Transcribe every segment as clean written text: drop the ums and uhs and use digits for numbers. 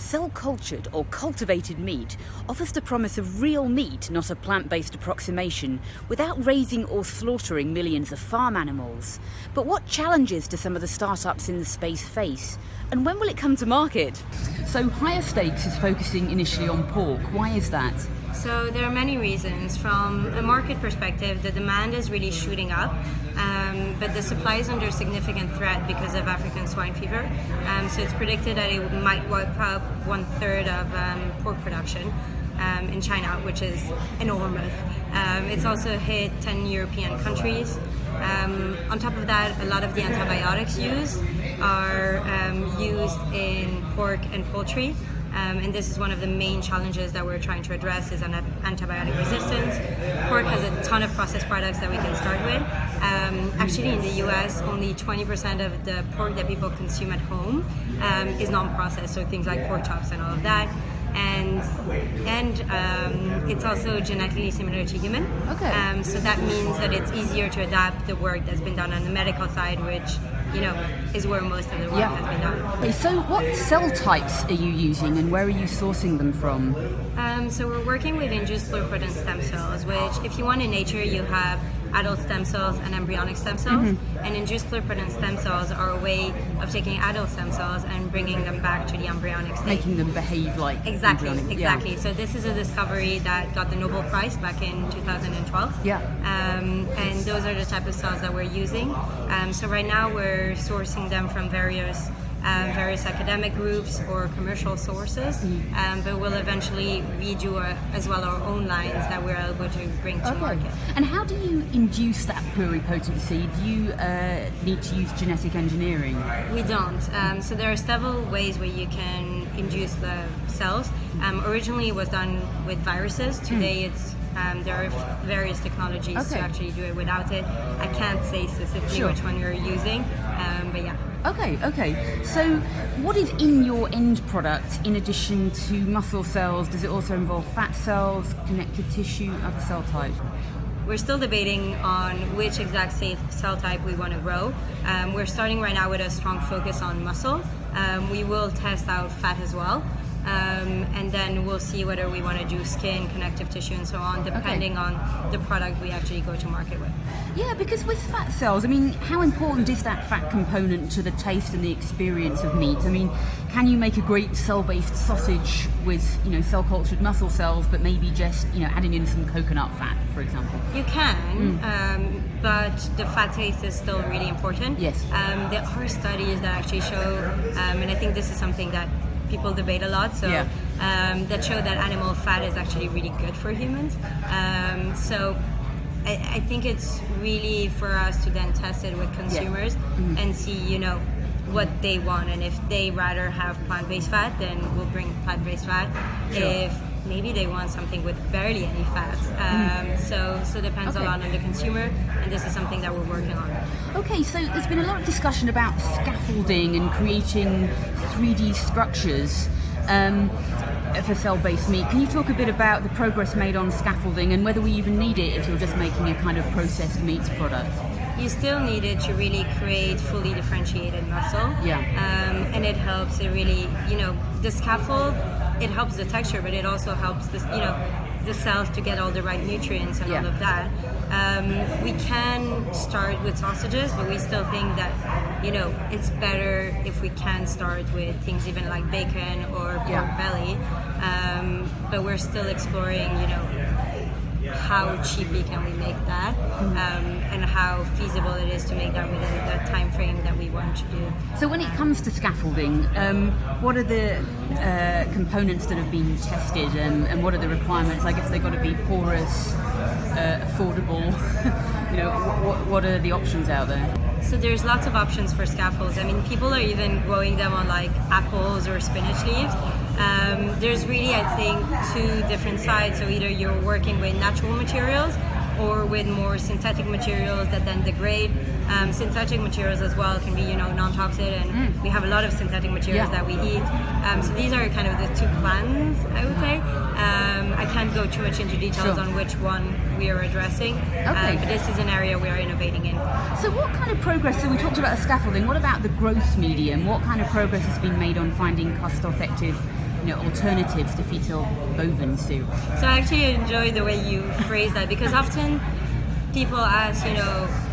Cell-cultured or cultivated meat offers the promise of real meat, not a plant-based approximation, without raising or slaughtering millions of farm animals. But what challenges do some of the startups in the space face? And when will it come to market? So Higher Stakes is focusing initially on pork. Why is that? So there are many reasons. From a market perspective, the demand is really shooting up, but the supply is under significant threat because of African swine fever. So it's predicted that it might wipe out 1/3 of pork production in China, which is enormous. It's also hit 10 European countries. On top of that, a lot of the antibiotics used are used in pork and poultry. And this is one of the main challenges that we're trying to address is antibiotic resistance. Pork has a ton of processed products that we can start with. Actually, in the US, only 20% of the pork that people consume at home is non-processed, so things like pork chops and all of that. And it's also genetically similar to human. Okay. So that means that it's easier to adapt the work that's been done on the medical side, which is where most of the work has been done. Okay, so what cell types are you using and where are you sourcing them from? So we're working with induced pluripotent stem cells, which if you want in nature, you have adult stem cells and embryonic stem cells. Mm-hmm. And induced pluripotent stem cells are a way of taking adult stem cells and bringing them back to the embryonic state. Making them behave like Exactly. embryonic. Yeah. So this is a discovery that got the Nobel Prize back in 2012. Yeah. And those are the type of cells that we're using. So right now we're sourcing them from various academic groups or commercial sources, but we'll eventually redo as well our own lines that we're able to bring to market. And how do you induce that pluripotency? Do you need to use genetic engineering? We don't. So there are several ways where you can induce the cells. Originally it was done with viruses. Today it's there are various technologies to actually do it without it. I can't say specifically which one you're using, but yeah. Okay. So what is in your end product in addition to muscle cells? Does it also involve fat cells, connective tissue, other cell types? We're still debating on which exact cell type we want to grow. We're starting right now with a strong focus on muscle. We will test out fat as well. And then we'll see whether we want to do skin, connective tissue, and so on, depending on the product we actually go to market with. Yeah, because with fat cells, I mean, how important is that fat component to the taste and the experience of meat? I mean, can you make a great cell-based sausage with, cell-cultured muscle cells, but maybe just, adding in some coconut fat, for example? You can, but the fat taste is still really important. Yes. There are studies that actually show, and I think this is something that people debate a lot, that show that animal fat is actually really good for humans. So I think it's really for us to then test it with consumers and see, what they want. And if they rather have plant-based fat, then we'll bring plant-based fat. Sure. If maybe they want something with barely any fats. So it depends a lot on the consumer, and this is something that we're working on. Okay, so there's been a lot of discussion about scaffolding and creating 3D structures for cell-based meat. Can you talk a bit about the progress made on scaffolding and whether we even need it if you're just making a kind of processed meats product? You still need it to really create fully differentiated muscle. Yeah. And it helps, it really, the scaffold, it helps the texture, but it also helps the cells to get all the right nutrients and all of that. We can start with sausages, but we still think that, it's better if we can start with things even like bacon or pork belly. But we're still exploring, how cheaply can we make that, and how feasible it is to make that within the time frame that we want to do. So when it comes to scaffolding, what are the components that have been tested, and what are the requirements? I guess they've got to be porous, affordable. What are the options out there? So there's lots of options for scaffolds. I mean, people are even growing them on like apples or spinach leaves. There's really, I think, two different sides. So either you're working with natural materials or with more synthetic materials that then degrade. Synthetic materials as well can be, non-toxic, and we have a lot of synthetic materials that we eat. So these are kind of the two plans, I would say. I can't go too much into details on which one we are addressing, but this is an area we are innovating in. So what kind of progress, so we talked about the scaffolding, what about the growth medium? What kind of progress has been made on finding cost-effective alternatives to fetal bovine soup? So I actually enjoy the way you phrase that, because often people ask,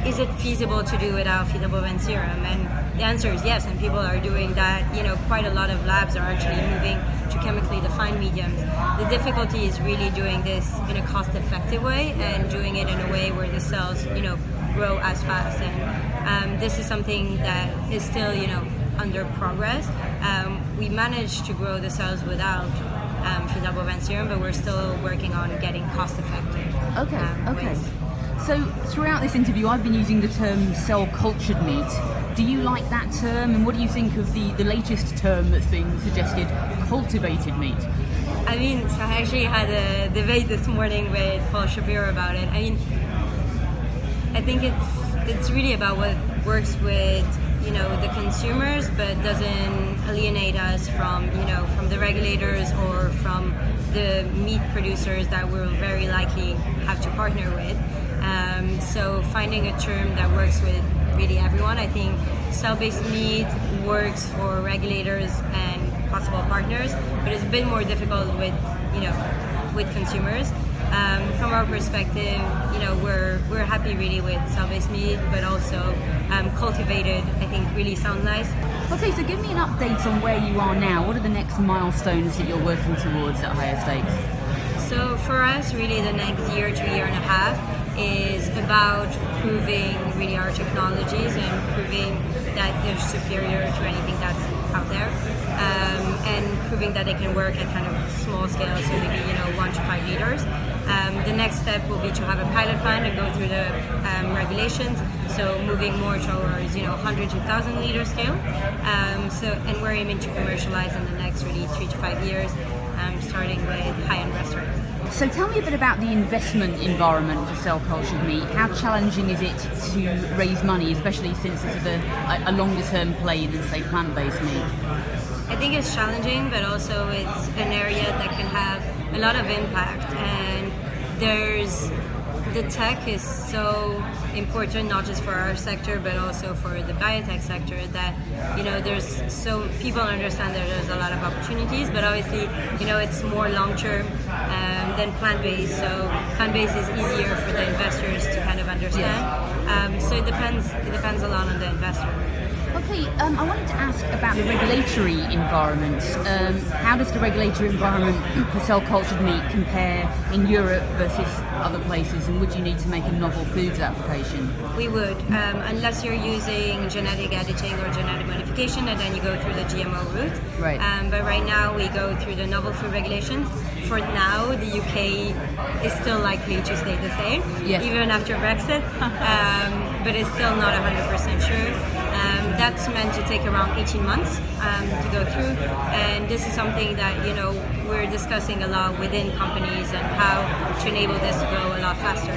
is it feasible to do without fetal bovine serum? And the answer is yes, and people are doing that. Quite a lot of labs are actually moving to chemically defined mediums. The difficulty is really doing this in a cost-effective way and doing it in a way where the cells, grow as fast. And this is something that is still, under progress. We managed to grow the cells without fetal bovine serum, but we're still working on getting cost-effective. Okay. ways. So throughout this interview, I've been using the term cell-cultured meat. Do you like that term, and what do you think of the latest term that's being suggested, cultivated meat? So I actually had a debate this morning with Paul Shapiro about it. I think it's really about what works with the consumers, but doesn't alienate us from the regulators or from the meat producers that we'll very likely have to partner with. So finding a term that works with really everyone. I think cell-based meat works for regulators and possible partners, but it's a bit more difficult with consumers. From our perspective, we're happy really with cell-based meat, but also cultivated, I think, really sounds nice. Okay, so give me an update on where you are now. What are the next milestones that you're working towards at Higher Stakes? So for us, really the next year to year and a half is about proving really our technologies and proving that they're superior to anything that's out there, and proving that they can work at kind of small scale, so maybe 1 to 5 liters. The next step will be to have a pilot plant and go through the regulations, so moving more towards 100 to 1,000 liter scale. And we're aiming to commercialize in the next really 3 to 5 years, starting with high-end restaurants. So tell me a bit about the investment environment for cell-cultured meat. How challenging is it to raise money, especially since this is a longer-term play than, say, plant-based meat? I think it's challenging, but also it's an area that can have a lot of impact. And the tech is so important, not just for our sector, but also for the biotech sector, that people understand that there's a lot of opportunities, but obviously it's more long-term than plant-based. So plant-based is easier for the investors to kind of understand. So it depends a lot on the investor. Okay, I wanted to ask about the regulatory environment. How does the regulatory environment for cell-cultured meat compare in Europe versus other places, and would you need to make a novel foods application? We would, unless you're using genetic editing or genetic modification, and then you go through the GMO route. Right. But right now we go through the novel food regulations. For now, the UK is still likely to stay the same, even after Brexit, but it's still not 100% sure. That's meant to take around 18 months to go through, and this is something that we're discussing a lot within companies and how to enable this to go a lot faster.